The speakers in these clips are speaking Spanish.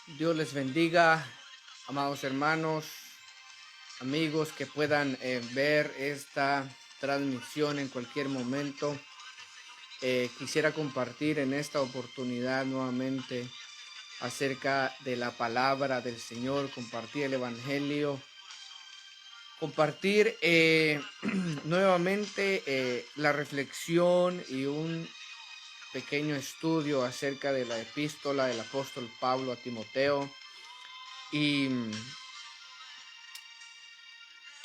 Dios les bendiga, amados hermanos, amigos que puedan ver esta transmisión en cualquier momento. Quisiera compartir en esta oportunidad nuevamente acerca de la palabra del Señor, compartir el Evangelio, compartir nuevamente la reflexión y un pequeño estudio acerca de la epístola del apóstol Pablo a Timoteo. Y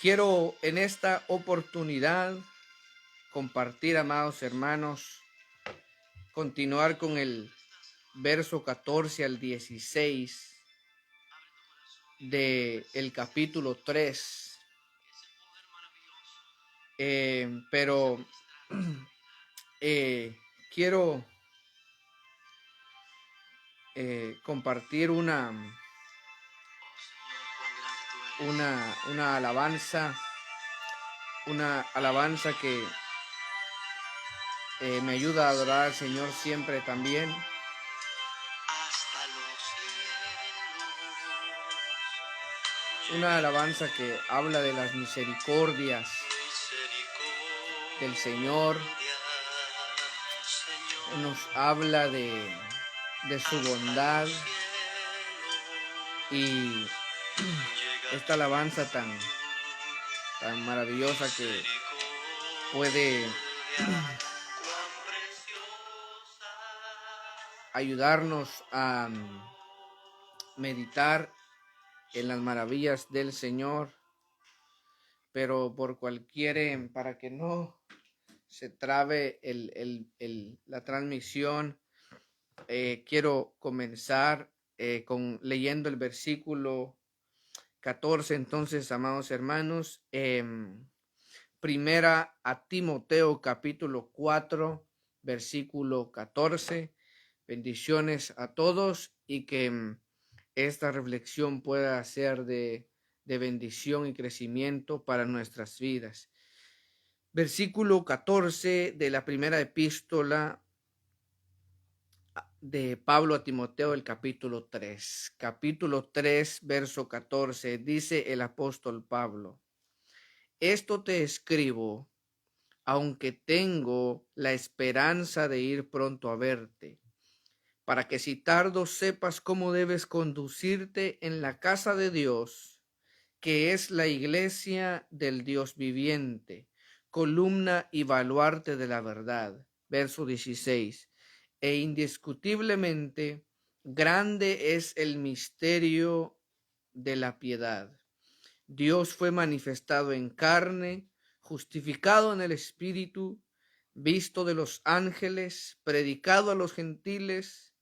quiero en esta oportunidad compartir, amados hermanos, continuar con el verso 14 al 16 del capítulo 3. Pero quiero compartir una alabanza que me ayuda a adorar al Señor siempre también. Una alabanza que habla de las misericordias del Señor. Nos habla de su bondad. Y esta alabanza tan maravillosa que puede ayudarnos a meditar en las maravillas del Señor, pero para que no se trabe la transmisión, quiero comenzar leyendo el versículo 14. Entonces, amados hermanos, primera a Timoteo capítulo 4, versículo 14. Bendiciones a todos y que esta reflexión pueda ser de bendición y crecimiento para nuestras vidas. Versículo 14 de la primera epístola de Pablo a Timoteo, el capítulo 3. Capítulo 3, verso 14, dice el apóstol Pablo: esto te escribo, aunque tengo la esperanza de ir pronto a verte, para que si tardo sepas cómo debes conducirte en la casa de Dios, que es la iglesia del Dios viviente, columna y baluarte de la verdad. Verso 16. E indiscutiblemente grande es el misterio de la piedad. Dios fue manifestado en carne, justificado en el Espíritu, visto de los ángeles, predicado a los gentiles,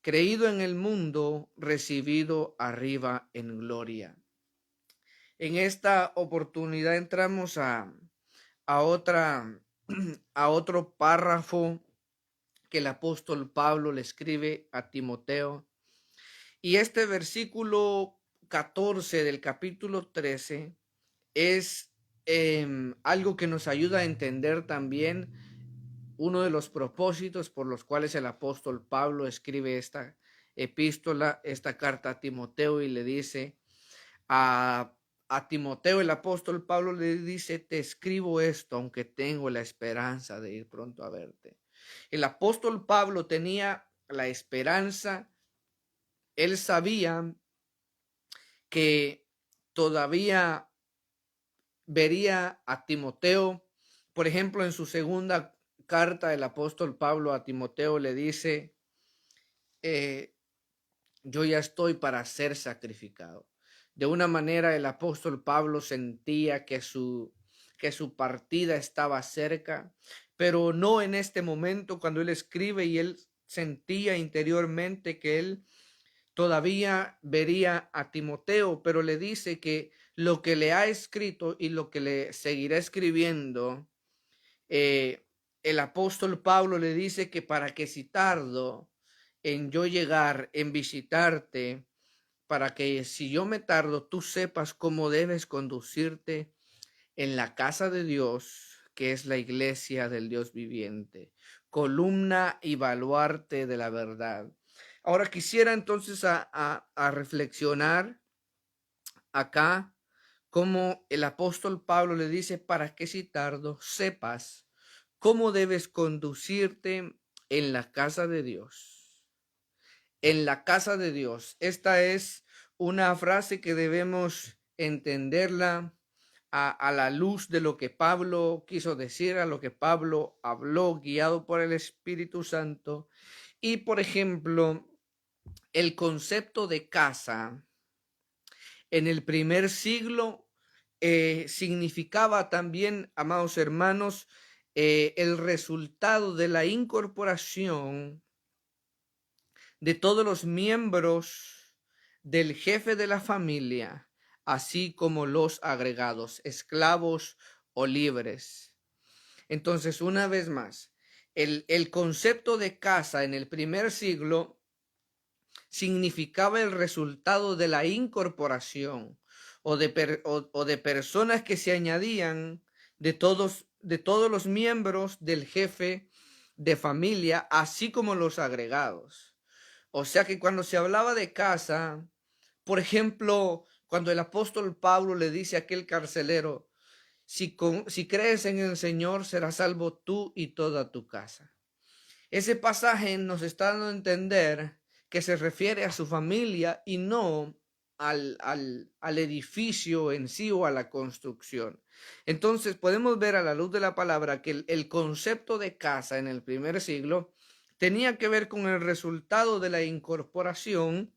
creído en el mundo, recibido arriba en gloria. En esta oportunidad entramos a otro párrafo que el apóstol Pablo le escribe a Timoteo. Y este versículo 14 del capítulo 13 es algo que nos ayuda a entender también uno de los propósitos por los cuales el apóstol Pablo escribe esta epístola, esta carta a Timoteo, y le dice a Timoteo, el apóstol Pablo le dice: te escribo esto, aunque tengo la esperanza de ir pronto a verte. El apóstol Pablo tenía la esperanza. Él sabía que todavía vería a Timoteo. Por ejemplo, en su segunda carta, el apóstol Pablo a Timoteo le dice: yo ya estoy para ser sacrificado. De una manera, el apóstol Pablo sentía que su partida estaba cerca, pero no en este momento cuando él escribe, y él sentía interiormente que él todavía vería a Timoteo, pero le dice que lo que le ha escrito y lo que le seguirá escribiendo, el apóstol Pablo le dice que para que si tardo en yo llegar, en visitarte, para que si yo me tardo, tú sepas cómo debes conducirte en la casa de Dios, que es la iglesia del Dios viviente, columna y baluarte de la verdad. Ahora quisiera entonces a reflexionar acá como el apóstol Pablo le dice, para que si tardo sepas cómo debes conducirte en la casa de Dios. En la casa de Dios. Esta es una frase que debemos entenderla a la luz de lo que Pablo quiso decir, a lo que Pablo habló, guiado por el Espíritu Santo. Y, por ejemplo, el concepto de casa en el primer siglo significaba también, amados hermanos, el resultado de la incorporación de todos los miembros del jefe de la familia, así como los agregados, esclavos o libres. Entonces, una vez más, el concepto de casa en el primer siglo significaba el resultado de la incorporación o de personas que se añadían de todos los miembros del jefe de familia, así como los agregados. O sea que cuando se hablaba de casa, por ejemplo, cuando el apóstol Pablo le dice a aquel carcelero, si crees en el Señor, serás salvo tú y toda tu casa. Ese pasaje nos está dando a entender que se refiere a su familia y no al edificio en sí o a la construcción. Entonces podemos ver a la luz de la palabra que el concepto de casa en el primer siglo tenía que ver con el resultado de la incorporación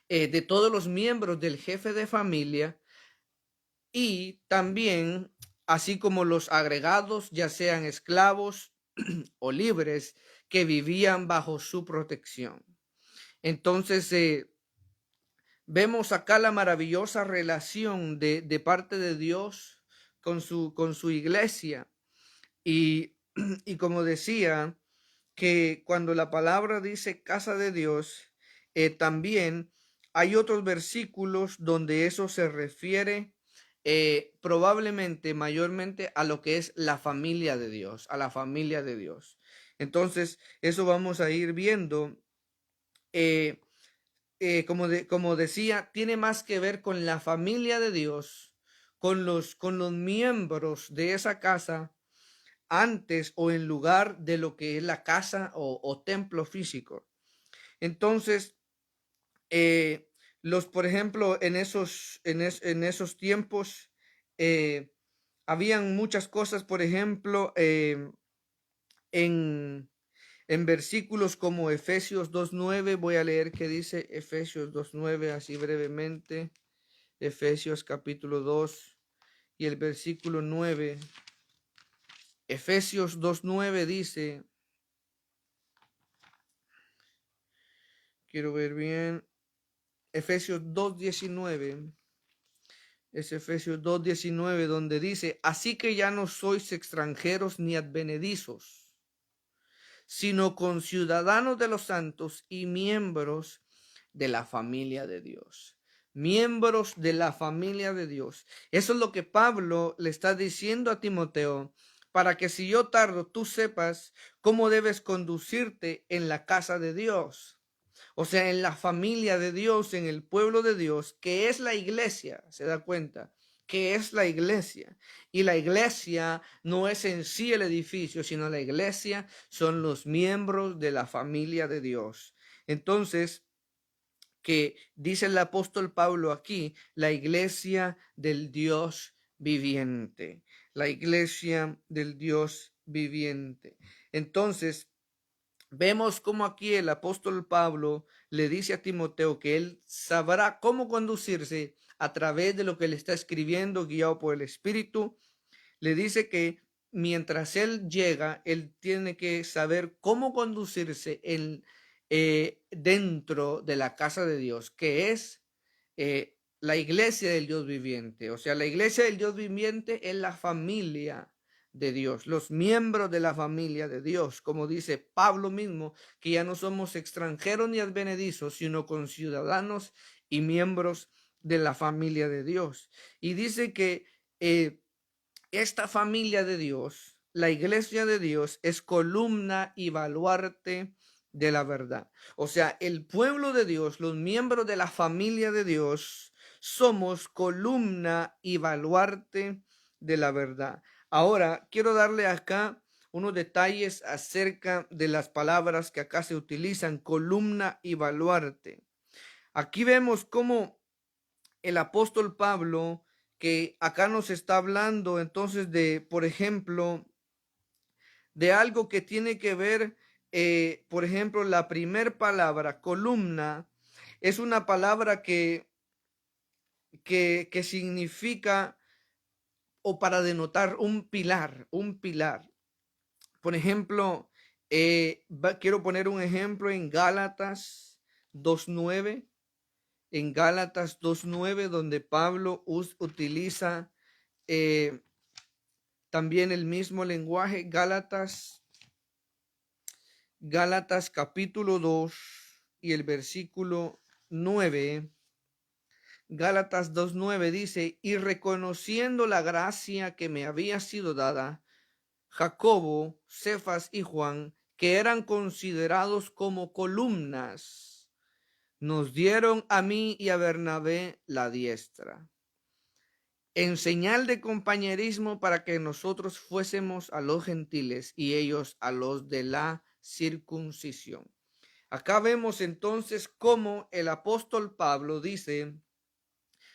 de todos los miembros del jefe de familia y también, así como los agregados, ya sean esclavos o libres, que vivían bajo su protección. Entonces, vemos acá la maravillosa relación de parte de Dios con su iglesia. Y, y como decía, que cuando la palabra dice casa de Dios, también hay otros versículos donde eso se refiere probablemente mayormente a lo que es la familia de Dios, a la familia de Dios. Entonces, eso vamos a ir viendo. Eh, como decía, tiene más que ver con la familia de Dios, con los miembros de esa casa antes o en lugar de lo que es la casa o templo físico. Entonces, por ejemplo, en esos tiempos, habían muchas cosas, por ejemplo, en, en versículos como Efesios 2.9, voy a leer qué dice Efesios 2.9 así brevemente. Efesios capítulo 2 y el versículo 9. Efesios 2.9 dice, quiero ver bien, Efesios 2.19, es Efesios 2.19 donde dice, así que ya no sois extranjeros ni advenedizos, sino conciudadanos de los santos y miembros de la familia de Dios. Miembros de la familia de Dios. Eso es lo que Pablo le está diciendo a Timoteo, para que si yo tardo, tú sepas cómo debes conducirte en la casa de Dios. O sea, en la familia de Dios, en el pueblo de Dios, que es la iglesia, ¿se da cuenta? Que es la iglesia. Y la iglesia no es en sí el edificio, sino la iglesia son los miembros de la familia de Dios. Entonces, que dice el apóstol Pablo aquí, la iglesia del Dios viviente, la iglesia del Dios viviente. Entonces, vemos cómo aquí el apóstol Pablo le dice a Timoteo que él sabrá cómo conducirse a través de lo que le está escribiendo, guiado por el Espíritu. Le dice que mientras él llega, él tiene que saber cómo conducirse dentro de la casa de Dios, que es la iglesia del Dios viviente. O sea, la iglesia del Dios viviente es la familia de Dios, los miembros de la familia de Dios, como dice Pablo mismo, que ya no somos extranjeros ni advenedizos, sino conciudadanos y miembros de la familia de Dios. Y dice que esta familia de Dios, la iglesia de Dios, es columna y baluarte de la verdad. O sea, el pueblo de Dios, los miembros de la familia de Dios, somos columna y baluarte de la verdad. Ahora, quiero darle acá unos detalles acerca de las palabras que acá se utilizan, columna y baluarte. Aquí vemos cómo el apóstol Pablo, que acá nos está hablando entonces de, por ejemplo, de algo que tiene que ver, por ejemplo, la primer palabra, columna, es una palabra que significa o para denotar un pilar, un pilar. Por ejemplo, quiero poner un ejemplo en Gálatas 2:9, en Gálatas 2:9, donde Pablo utiliza eh, también el mismo lenguaje. Gálatas capítulo 2 y el versículo 9. Gálatas 2:9 dice: y reconociendo la gracia que me había sido dada, Jacobo, Cefas y Juan, que eran considerados como columnas, nos dieron a mí y a Bernabé la diestra, en señal de compañerismo, para que nosotros fuésemos a los gentiles y ellos a los de la circuncisión. Acá vemos entonces cómo el apóstol Pablo dice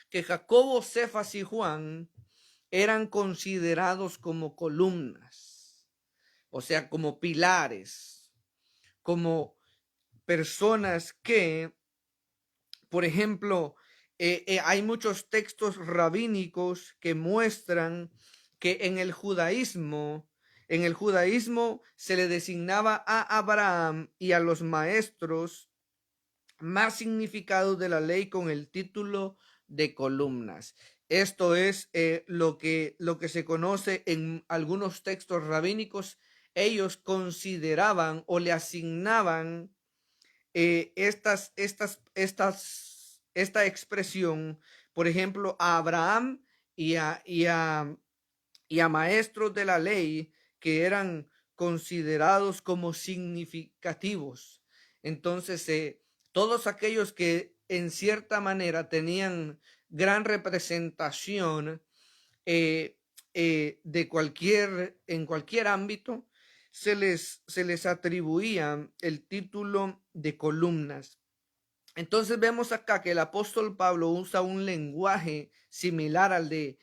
que Jacobo, Cefas y Juan eran considerados como columnas, o sea, como pilares, como personas que, por ejemplo, hay muchos textos rabínicos que muestran que en el judaísmo se le designaba a Abraham y a los maestros más significados de la ley con el título de columnas. Esto es lo que se conoce en algunos textos rabínicos. Ellos consideraban o le asignaban esta expresión, por ejemplo, a Abraham y a maestros de la ley que eran considerados como significativos. Entonces, todos aquellos que en cierta manera tenían gran representación en cualquier ámbito, se les atribuía el título de columnas. Entonces vemos acá que el apóstol Pablo usa un lenguaje similar al de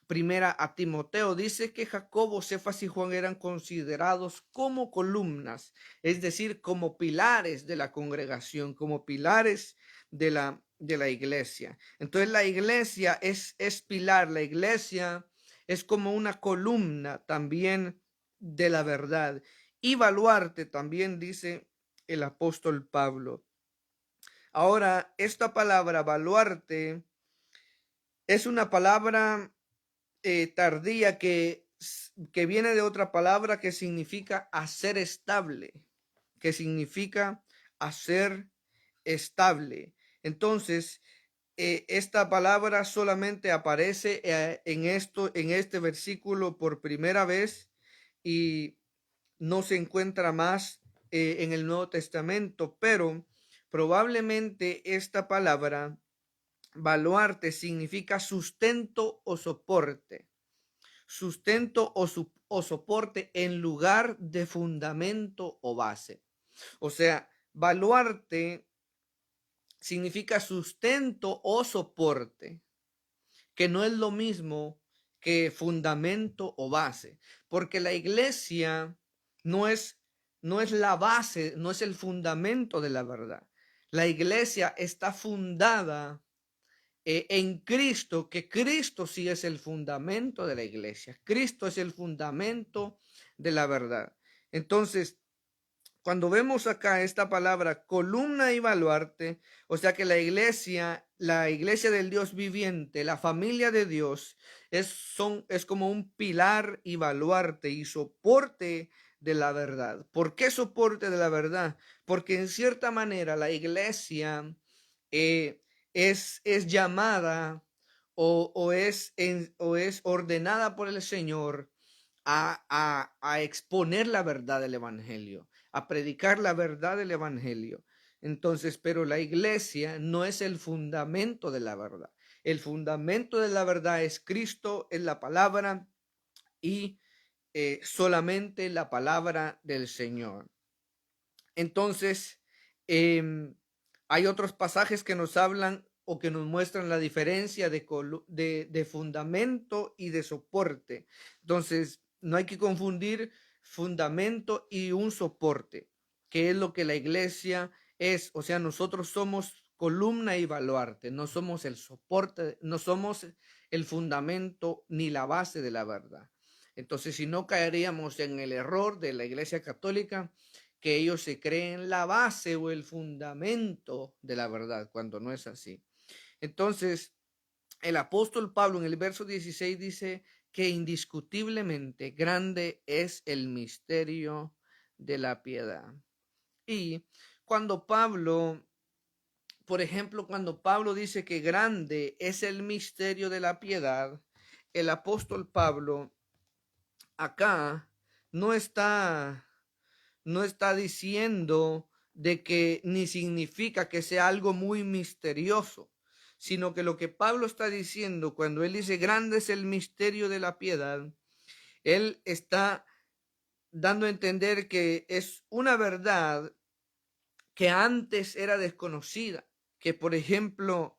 primera a Timoteo. Dice que Jacobo, Cefas y Juan eran considerados como columnas, es decir, como pilares de la congregación, como pilares de la iglesia. Entonces la iglesia es pilar, la iglesia es como una columna también de la verdad. Y baluarte también dice el apóstol Pablo. Ahora, esta palabra baluarte es una palabra tardía que viene de otra palabra que significa hacer estable, que significa hacer estable. Entonces, esta palabra solamente aparece en este versículo por primera vez y no se encuentra más en el Nuevo Testamento, pero probablemente esta palabra baluarte significa sustento o soporte, sustento o soporte en lugar de fundamento o base. O sea, baluarte significa sustento o soporte, que no es lo mismo que fundamento o base, porque la iglesia no es la base, no es el fundamento de la verdad. La iglesia está fundada en Cristo, que Cristo sí es el fundamento de la iglesia. Cristo es el fundamento de la verdad. Entonces, cuando vemos acá esta palabra columna y baluarte, o sea que la iglesia del Dios viviente, la familia de Dios, es como un pilar y baluarte y soporte de la verdad. ¿Por qué soporte de la verdad? Porque en cierta manera la iglesia es llamada o es ordenada por el Señor a exponer la verdad del Evangelio, a predicar la verdad del evangelio. Entonces, pero la iglesia no es el fundamento de la verdad. El fundamento de la verdad es Cristo, es la palabra y solamente la palabra del Señor. Entonces, hay otros pasajes que nos hablan o que nos muestran la diferencia de fundamento y de soporte. Entonces, no hay que confundir fundamento y un soporte, que es lo que la iglesia es. O sea, nosotros somos columna y baluarte, no somos el soporte, no somos el fundamento ni la base de la verdad. Entonces, si no caeríamos en el error de la iglesia católica, que ellos se creen la base o el fundamento de la verdad, cuando no es así. Entonces, el apóstol Pablo en el verso 16 dice que indiscutiblemente grande es el misterio de la piedad. Y cuando Pablo, por ejemplo, cuando Pablo dice que grande es el misterio de la piedad, el apóstol Pablo acá no está diciendo de que ni significa que sea algo muy misterioso, sino que lo que Pablo está diciendo cuando él dice grande es el misterio de la piedad, él está dando a entender que es una verdad que antes era desconocida, que por ejemplo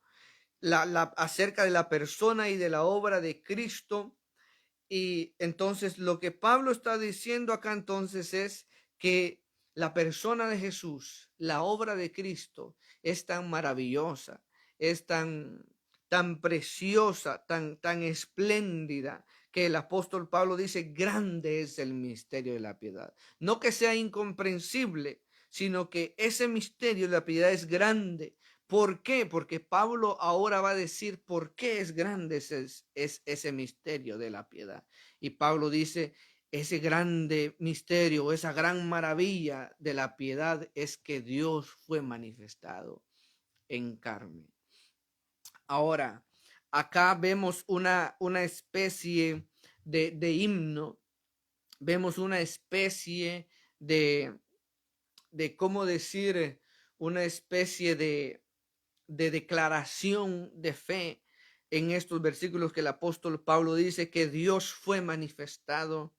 acerca de la persona y de la obra de Cristo. Y entonces lo que Pablo está diciendo acá entonces es que la persona de Jesús, la obra de Cristo es tan maravillosa, es tan preciosa, tan espléndida, que el apóstol Pablo dice, grande es el misterio de la piedad. No que sea incomprensible, sino que ese misterio de la piedad es grande. ¿Por qué? Porque Pablo ahora va a decir por qué es grande ese misterio de la piedad. Y Pablo dice, ese grande misterio, esa gran maravilla de la piedad es que Dios fue manifestado en carne. Ahora, acá vemos una especie de himno, vemos una especie de cómo decir, una especie de declaración de fe en estos versículos que el apóstol Pablo dice que Dios fue manifestado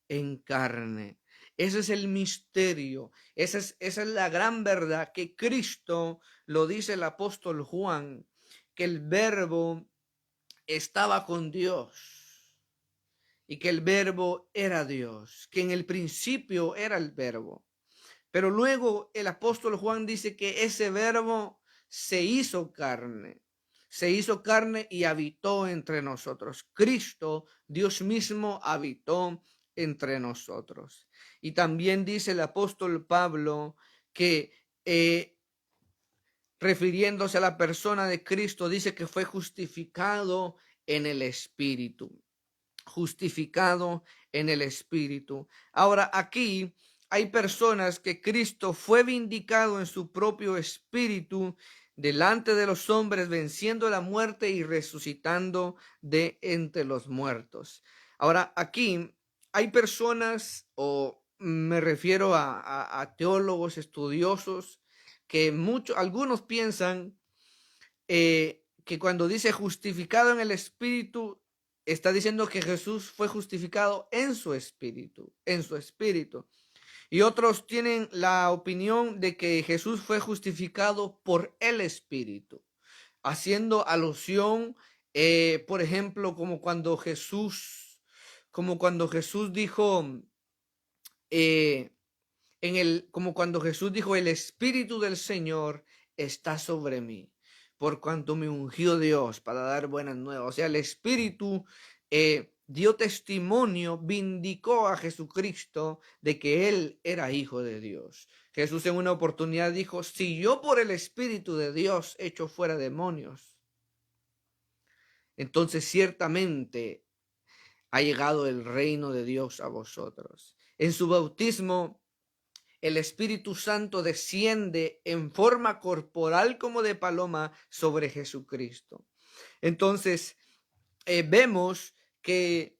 en carne. Ese es el misterio, esa es la gran verdad que Cristo, lo dice el apóstol Juan, que el verbo estaba con Dios y que el verbo era Dios, que en el principio era el verbo. Pero luego el apóstol Juan dice que ese verbo se hizo carne y habitó entre nosotros. Cristo, Dios mismo, habitó entre nosotros. Y también dice el apóstol Pablo que refiriéndose a la persona de Cristo, dice que fue justificado en el Espíritu. Justificado en el Espíritu. Ahora, aquí hay personas que Cristo fue vindicado en su propio espíritu delante de los hombres, venciendo la muerte y resucitando de entre los muertos. Ahora, aquí hay personas, o me refiero a teólogos estudiosos, que algunos piensan que cuando dice justificado en el Espíritu, está diciendo que Jesús fue justificado en su espíritu, Y otros tienen la opinión de que Jesús fue justificado por el Espíritu, haciendo alusión, por ejemplo, como cuando Jesús dijo, como cuando Jesús dijo, el Espíritu del Señor está sobre mí, por cuanto me ungió Dios para dar buenas nuevas. O sea, el Espíritu dio testimonio, vindicó a Jesucristo de que Él era hijo de Dios. Jesús en una oportunidad dijo, si yo por el Espíritu de Dios echo fuera demonios, entonces ciertamente ha llegado el reino de Dios a vosotros. En su bautismo, el Espíritu Santo desciende en forma corporal como de paloma sobre Jesucristo. Entonces, vemos que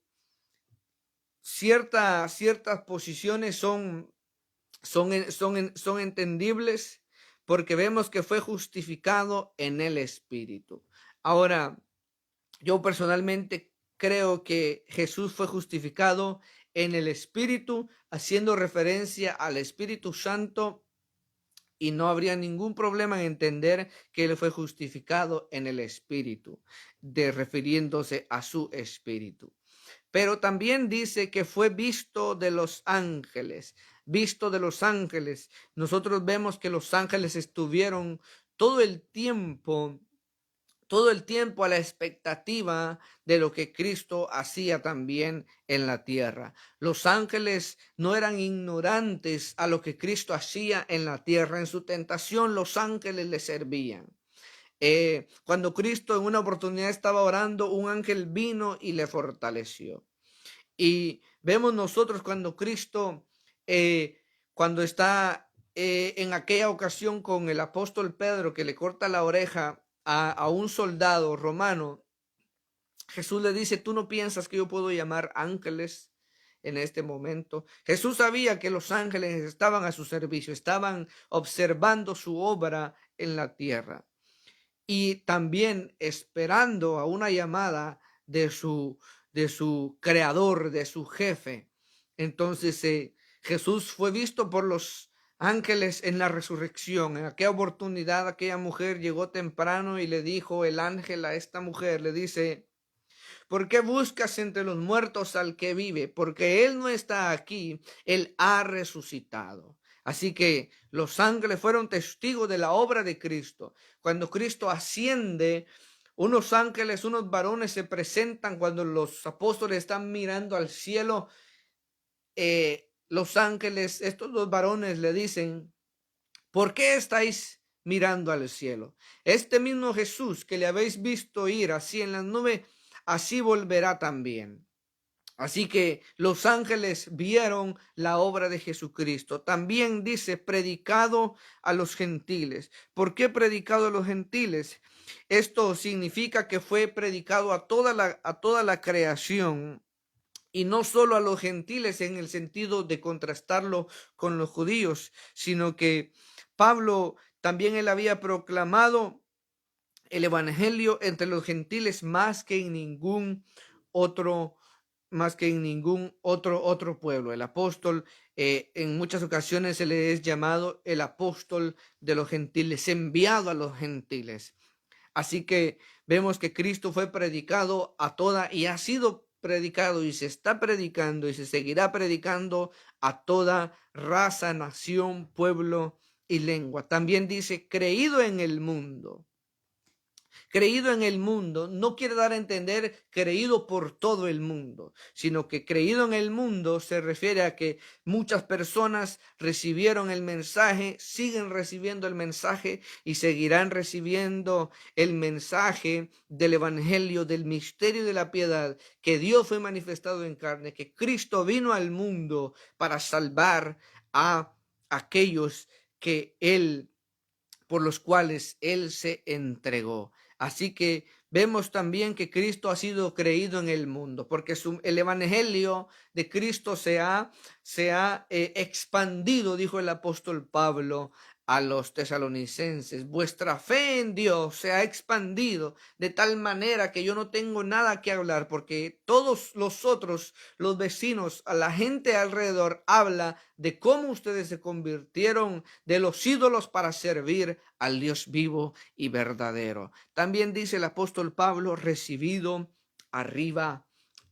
ciertas posiciones son son entendibles porque vemos que fue justificado en el Espíritu. Ahora, yo personalmente creo que Jesús fue justificado en el Espíritu, haciendo referencia al Espíritu Santo, y no habría ningún problema en entender que él fue justificado en el Espíritu, refiriéndose a su Espíritu. Pero también dice que fue visto de los ángeles, visto de los ángeles. Nosotros vemos que los ángeles estuvieron todo el tiempo a la expectativa de lo que Cristo hacía también en la tierra. Los ángeles no eran ignorantes a lo que Cristo hacía en la tierra. En su tentación, los ángeles le servían. Cuando Cristo en una oportunidad estaba orando, un ángel vino y le fortaleció. Y vemos nosotros cuando Cristo, cuando está en aquella ocasión con el apóstol Pedro, que le corta la oreja a un soldado romano, Jesús le dice: tú no piensas que yo puedo llamar ángeles en este momento. Jesús sabía que los ángeles estaban a su servicio, estaban observando su obra en la tierra y también esperando a una llamada de su creador, de su jefe. Entonces Jesús fue visto por los ángeles en la resurrección. En aquella oportunidad, aquella mujer llegó temprano y le dijo el ángel a esta mujer, le dice: ¿por qué buscas entre los muertos al que vive? Porque él no está aquí, él ha resucitado. Así que los ángeles fueron testigos de la obra de Cristo. Cuando Cristo asciende, unos ángeles, unos varones se presentan cuando los apóstoles están mirando al cielo. Los ángeles, estos dos varones le dicen: ¿por qué estáis mirando al cielo? Este mismo Jesús que le habéis visto ir así en las nubes, así volverá también. Así que los ángeles vieron la obra de Jesucristo. También dice: predicado a los gentiles. ¿Por qué predicado a los gentiles? Esto significa que fue predicado a toda la creación, y no solo a los gentiles en el sentido de contrastarlo con los judíos, sino que Pablo también él había proclamado el evangelio entre los gentiles más que en ningún otro pueblo. El apóstol, en muchas ocasiones se le es llamado el apóstol de los gentiles, enviado a los gentiles. Así que vemos que Cristo fue predicado a toda, y ha sido predicado y se está predicando y se seguirá predicando a toda raza, nación, pueblo y lengua. También dice: creído en el mundo. Creído en el mundo no quiere dar a entender creído por todo el mundo, sino que creído en el mundo se refiere a que muchas personas recibieron el mensaje, siguen recibiendo el mensaje y seguirán recibiendo el mensaje del evangelio, del misterio de la piedad, que Dios fue manifestado en carne, que Cristo vino al mundo para salvar a aquellos por los cuales él se entregó. Así que vemos también que Cristo ha sido creído en el mundo, porque el evangelio de Cristo se ha expandido, dijo el apóstol Pablo a los tesalonicenses. Vuestra fe en Dios se ha expandido de tal manera que yo no tengo nada que hablar, porque todos los vecinos, a la gente alrededor, habla de cómo ustedes se convirtieron de los ídolos para servir al Dios vivo y verdadero. También dice el apóstol Pablo: recibido arriba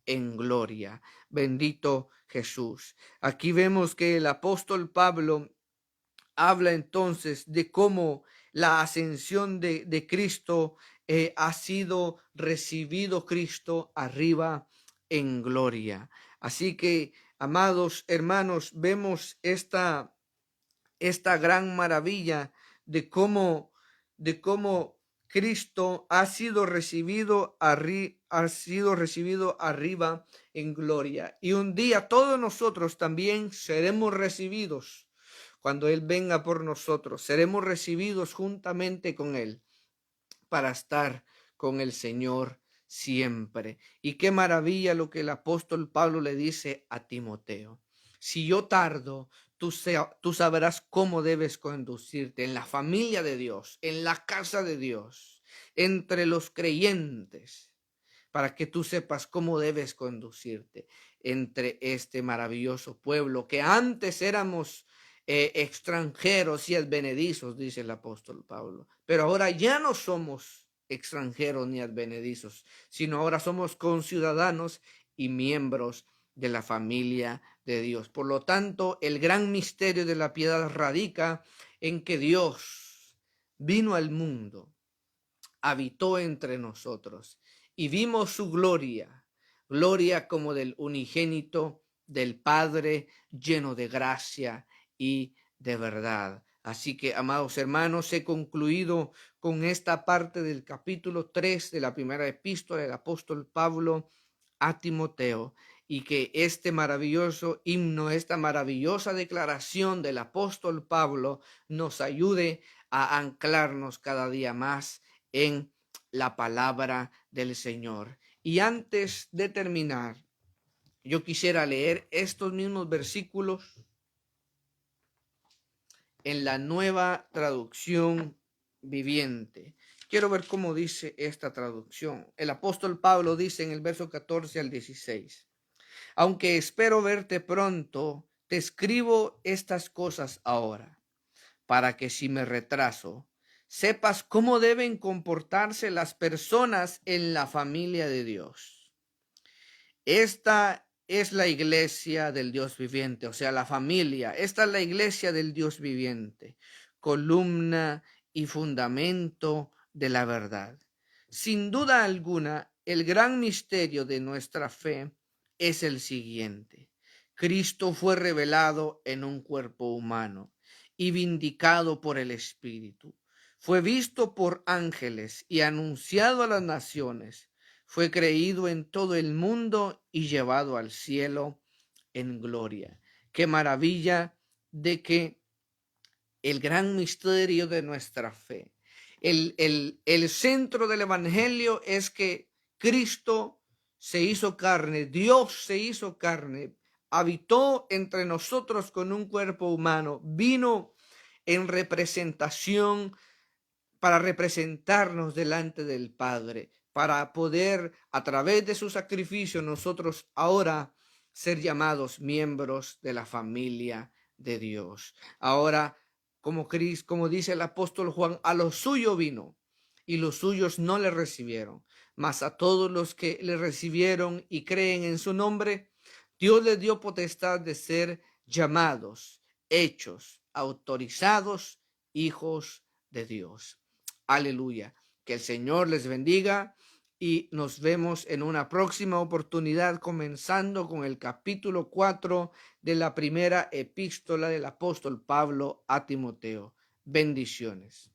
en gloria. Bendito Jesús. Aquí vemos que el apóstol Pablo habla entonces de cómo la ascensión de Cristo ha sido recibido Cristo arriba en gloria. Así que, amados hermanos, vemos esta gran maravilla de cómo Cristo ha sido recibido arriba en gloria. Y un día todos nosotros también seremos recibidos. Cuando Él venga por nosotros, seremos recibidos juntamente con Él para estar con el Señor siempre. Y qué maravilla lo que el apóstol Pablo le dice a Timoteo: si yo tardo, tú sabrás cómo debes conducirte en la familia de Dios, en la casa de Dios, entre los creyentes, para que tú sepas cómo debes conducirte entre este maravilloso pueblo que antes éramos extranjeros y advenedizos, dice el apóstol Pablo, pero ahora ya no somos extranjeros ni advenedizos, sino ahora somos conciudadanos y miembros de la familia de Dios. Por lo tanto, el gran misterio de la piedad radica en que Dios vino al mundo, habitó entre nosotros y vimos su gloria, gloria como del unigénito del Padre, lleno de gracia y de verdad. Así que, amados hermanos, he concluido con esta parte del capítulo 3 de la primera epístola del apóstol Pablo a Timoteo, y que este maravilloso himno, esta maravillosa declaración del apóstol Pablo nos ayude a anclarnos cada día más en la palabra del Señor. Y antes de terminar, yo quisiera leer estos mismos versículos en la Nueva Traducción Viviente. Quiero ver cómo dice esta traducción. El apóstol Pablo dice en el verso 14 al 16: aunque espero verte pronto, te escribo estas cosas ahora, para que si me retraso, sepas cómo deben comportarse las personas en la familia de Dios. Esta es la iglesia del Dios viviente, o sea, la familia. Esta es la iglesia del Dios viviente, columna y fundamento de la verdad. Sin duda alguna, el gran misterio de nuestra fe es el siguiente: Cristo fue revelado en un cuerpo humano y vindicado por el Espíritu. Fue visto por ángeles y anunciado a las naciones. Fue creído en todo el mundo y llevado al cielo en gloria. Qué maravilla de que el gran misterio de nuestra fe, el centro del evangelio es que Cristo se hizo carne, Dios se hizo carne, habitó entre nosotros con un cuerpo humano, vino en representación para representarnos delante del Padre, para poder a través de su sacrificio nosotros ahora ser llamados miembros de la familia de Dios. Ahora, como dice el apóstol Juan, a lo suyo vino y los suyos no le recibieron, mas a todos los que le recibieron y creen en su nombre, Dios les dio potestad de ser llamados, hechos, autorizados hijos de Dios. Aleluya. Que el Señor les bendiga y nos vemos en una próxima oportunidad, comenzando con el capítulo 4 de la primera epístola del apóstol Pablo a Timoteo. Bendiciones.